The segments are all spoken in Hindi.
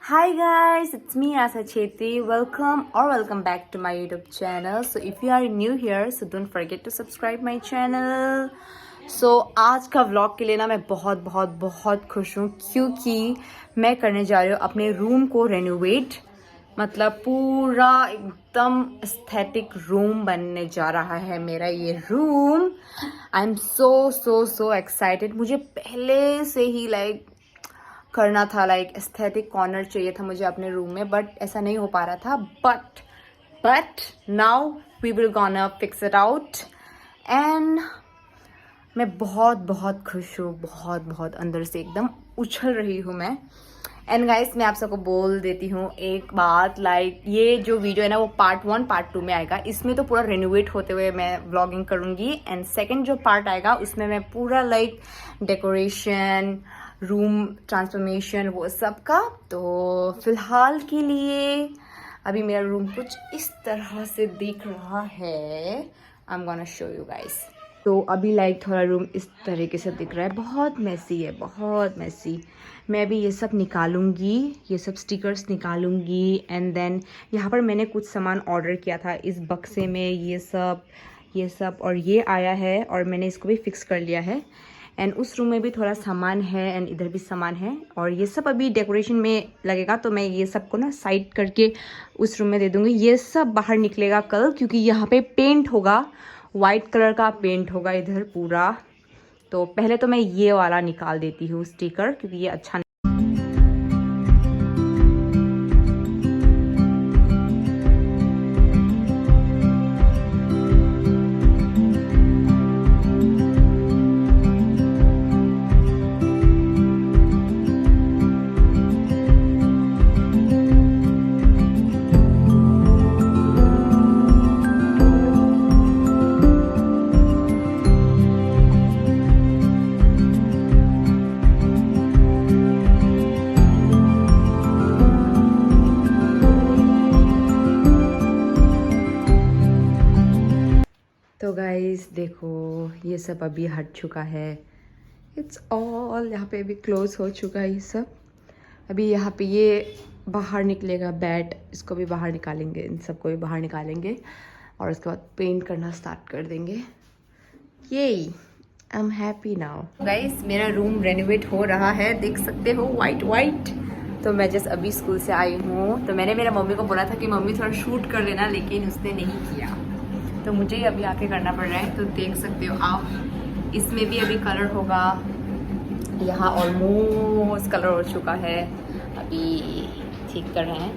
Hi guys, it's me Asa Chetri. Welcome back to my YouTube channel. So if you are new here, so don't forget to subscribe my channel. So आज का व्लॉग के लिए ना मैं बहुत खुश हूँ क्योंकि मैं करने जा रही हूँ अपने रूम को रेनोवेट। मतलब पूरा एकदम एस्थेटिक रूम बनने जा रहा है मेरा ये room. I am so excited. मुझे पहले से ही करना था, एस्थेटिक कॉर्नर चाहिए था मुझे अपने रूम में, बट ऐसा नहीं हो पा रहा था। But now we will gonna fix it out and मैं बहुत खुश हूँ, बहुत अंदर से एकदम उछल रही हूँ मैं। एंड गाइस मैं आप सबको बोल देती हूँ एक बात, ये जो वीडियो है ना वो पार्ट 1 पार्ट 2 में आएगा। इसमें तो पूरा रेनोवेट होते हुए मैं व्लॉगिंग करूँगी एंड सेकंड जो पार्ट आएगा उसमें मैं पूरा डेकोरेशन, रूम ट्रांसफॉर्मेशन, वो सब का। तो फिलहाल के लिए अभी मेरा रूम कुछ इस तरह से दिख रहा है। I am gonna show you guys. तो अभी थोड़ा रूम इस तरीके से दिख रहा है, बहुत मैसी है, बहुत मैसी। मैं अभी ये सब निकालूंगी, ये सब स्टिकर्स निकालूंगी एंड देन यहाँ पर मैंने कुछ सामान ऑर्डर किया था इस बक्से में, ये सब और ये आया है और मैंने इसको भी फिक्स कर लिया है। एंड उस रूम में भी थोड़ा सामान है एंड इधर भी सामान है और ये सब अभी डेकोरेशन में लगेगा। तो मैं ये सब को ना साइड करके उस रूम में दे दूँगी। ये सब बाहर निकलेगा कल, क्योंकि यहाँ पे पेंट होगा, वाइट कलर का पेंट होगा इधर पूरा। तो पहले तो मैं ये वाला निकाल देती हूँ स्टिकर, क्योंकि ये अच्छा तो गाइस देखो ये सब अभी हट चुका है। इट्स ऑल यहाँ पे अभी क्लोज हो चुका है ये सब। अभी यहाँ पे ये बाहर निकलेगा बेड, इसको भी बाहर निकालेंगे, इन सबको भी बाहर निकालेंगे और उसके बाद पेंट करना स्टार्ट कर देंगे। ये I am happy now. Guys मेरा रूम रेनोवेट हो रहा है, देख सकते हो वाइट। तो मैं जस्ट अभी स्कूल से आई हूँ, तो मैंने मेरा मम्मी को बोला था कि मम्मी थोड़ा शूट कर लेना, लेकिन उसने नहीं किया, तो मुझे ही अभी आके करना पड़ रहा है। तो देख सकते हो आप, इसमें भी अभी कलर होगा। यहाँ ऑलमोस्ट कलर हो चुका है, अभी ठीक कर रहे हैं।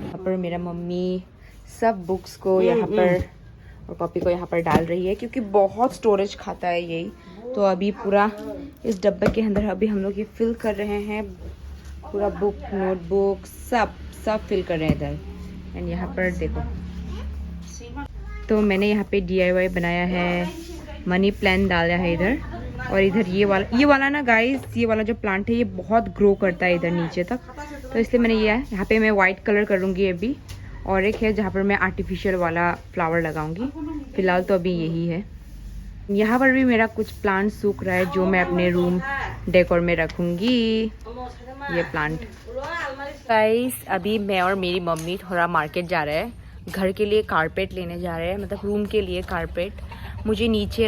यहाँ पर मेरा मम्मी सब बुक्स को यहाँ पर और कॉपी को यहाँ पर डाल रही है, क्योंकि बहुत स्टोरेज खाता है यही। तो अभी पूरा इस डब्बे के अंदर अभी हम लोग ये फिल कर रहे हैं, पूरा बुक, नोटबुक सब फिल कर रहे हैं इधर। एंड यहाँ पर देखो, तो मैंने यहाँ पे DIY बनाया है, मनी प्लांट डाला है इधर। और इधर ये वाला ना गाइस, ये वाला जो प्लांट है ये बहुत ग्रो करता है इधर नीचे तक, तो इसलिए मैंने ये है। यहाँ पे मैं वाइट कलर करूँगी अभी, और एक है जहाँ पर मैं आर्टिफिशियल वाला फ्लावर लगाऊंगी। फिलहाल तो अभी यही है। यहाँ पर भी मेरा कुछ प्लांट सूख रहा है, जो मैं अपने रूम डेकोर में रखूँगी, ये प्लांट। गाइस अभी मैं और मेरी मम्मी थोड़ा मार्केट जा रहे हैं, घर के लिए कारपेट लेने जा रहे हैं, मतलब रूम के लिए कारपेट। मुझे नीचे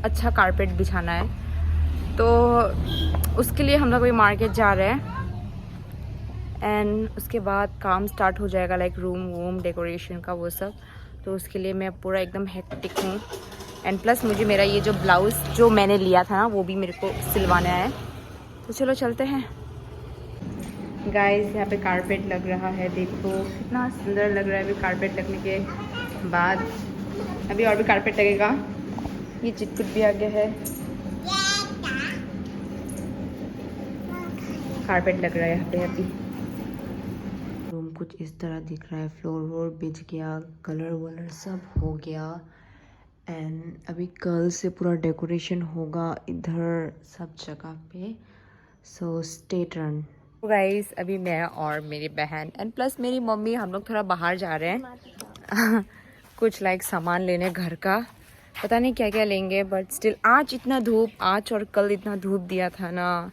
अच्छा कारपेट बिछाना है, तो उसके लिए हम लोग अभी मार्केट जा रहे हैं। एंड उसके बाद काम स्टार्ट हो जाएगा, रूम वूम डेकोरेशन का वो सब। तो उसके लिए मैं पूरा एकदम हेक्टिक हूँ। एंड प्लस मुझे मेरा ये जो ब्लाउज़ जो मैंने लिया था ना, वो भी मेरे को सिलवाना है। तो चलो चलते हैं। गाइस यहाँ पे कारपेट लग रहा है, देखो कितना सुंदर लग रहा है। अभी कारपेट लगने के बाद अभी और भी कारपेट लगेगा। ये चिटकुट भी आ गया है, कारपेट लग रहा है यहाँ पे अभी। रूम कुछ इस तरह दिख रहा है, फ्लोर वोर बिछ गया, कलर वलर सब हो गया। एंड अभी कल से पूरा डेकोरेशन होगा इधर सब जगह पे। So stay tuned. गाइस अभी मैं और मेरी बहन एंड प्लस मेरी मम्मी, हम लोग थोड़ा बाहर जा रहे हैं कुछ सामान लेने घर का। पता नहीं क्या क्या लेंगे, बट स्टिल आज इतना धूप, आज और कल इतना धूप दिया था ना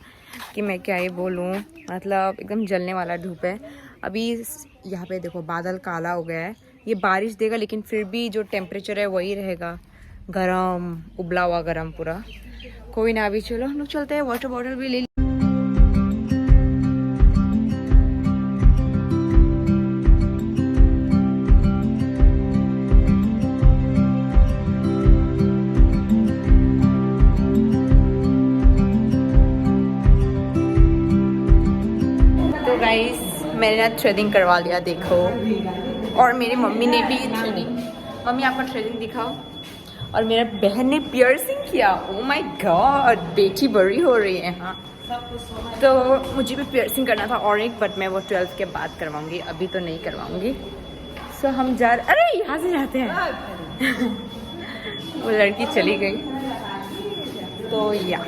कि मैं क्या ही बोलूँ। मतलब एकदम जलने वाला धूप है। अभी यहाँ पे देखो बादल काला हो गया है, ये बारिश देगा लेकिन फिर भी जो टेम्परेचर है वही रहेगा, गरम, उबला हुआ गरम पूरा। कोई ना, अभी चलो हम लोग चलते हैं, वाटर बॉटल भी ले। तो गाइस मैंने ना थ्रेडिंग करवा लिया देखो, और मेरी मम्मी ने भी थ्रेडिंग। मम्मी आपका थ्रेडिंग दिखाओ। और मेरा बहन ने पियर्सिंग किया। ओ माय गॉड, बेटी बड़ी हो रही है। हाँ, तो मुझे भी पियर्सिंग करना था और एक, बट मैं वो 12th के बाद करवाऊंगी, अभी तो नहीं करवाऊंगी। सो हम जा रहे, अरे यहाँ से जाते हैं। वो लड़की चली गई। तो या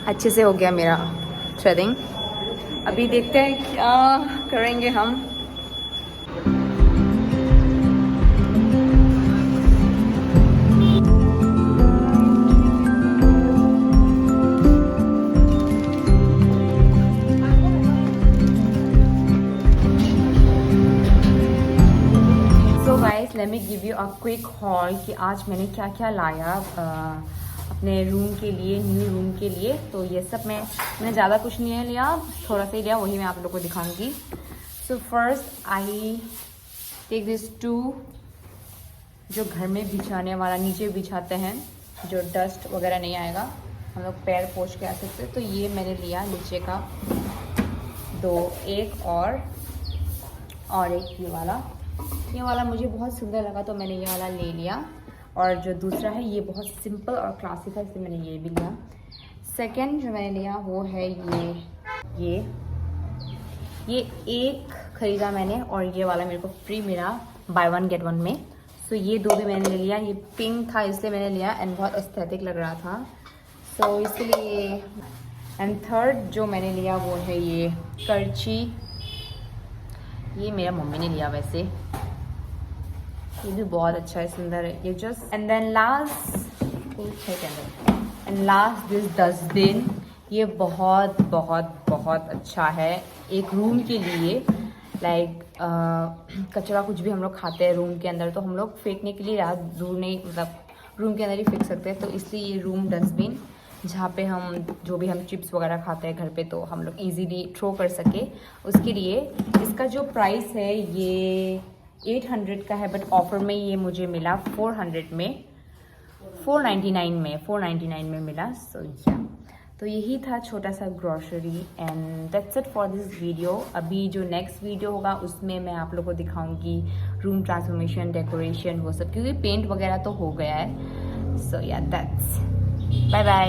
अच्छे से हो गया मेरा थ्रेडिंग। अभी देखते हैं क्या करेंगे हम। So guys let me give you a quick hall कि आज मैंने क्या क्या लाया अपने रूम के लिए, न्यू रूम के लिए। तो ये सब मैंने ज़्यादा कुछ नहीं लिया, थोड़ा सा ही लिया, वही मैं आप लोगों को दिखाऊंगी। So first I take this 2 जो घर में बिछाने वाला, नीचे बिछाते हैं जो डस्ट वगैरह नहीं आएगा, हम लोग पैर पोंछ के आ सकते हैं। तो ये मैंने लिया नीचे का 2, एक और एक ये वाला मुझे बहुत सुंदर लगा तो मैंने ये वाला ले लिया। और जो दूसरा है ये बहुत सिंपल और क्लासिक है, इसलिए मैंने ये भी लिया। सेकंड जो मैंने लिया वो है ये एक ख़रीदा मैंने, और ये वाला मेरे को फ्री मिला बाय 1 गेट 1 में। सो ये 2 भी मैंने ले लिया। ये पिंक था इसलिए मैंने लिया, एंड बहुत एस्थेटिक लग रहा था, सो इसलिए। एंड थर्ड जो मैंने लिया वो है ये करची। ये मेरा मम्मी ने लिया वैसे, ये भी बहुत अच्छा है, सुंदर है ये just. And then last this dustbin. ये बहुत बहुत बहुत अच्छा है एक रूम के लिए। लाइक कचरा कुछ भी हम लोग खाते हैं रूम के अंदर, तो हम लोग फेंकने के लिए रात दूर नहीं, मतलब रूम के अंदर ही फेंक सकते हैं। तो इसलिए ये रूम डस्टबिन, जहाँ पे हम जो भी हम चिप्स वगैरह खाते हैं घर पे, तो हम लोग इजीली थ्रो कर सके, उसके लिए। इसका जो प्राइस है ये 800 का है, बट ऑफर में ये मुझे मिला 499 में मिला। सो या, तो यही था छोटा सा grocery, and that's it for this video. अभी जो नेक्स्ट वीडियो होगा उसमें मैं आप लोगों को दिखाऊंगी रूम ट्रांसफॉर्मेशन, डेकोरेशन, वो सब, क्योंकि पेंट वगैरह तो हो गया है। सो या दैट्स, बाय बाय।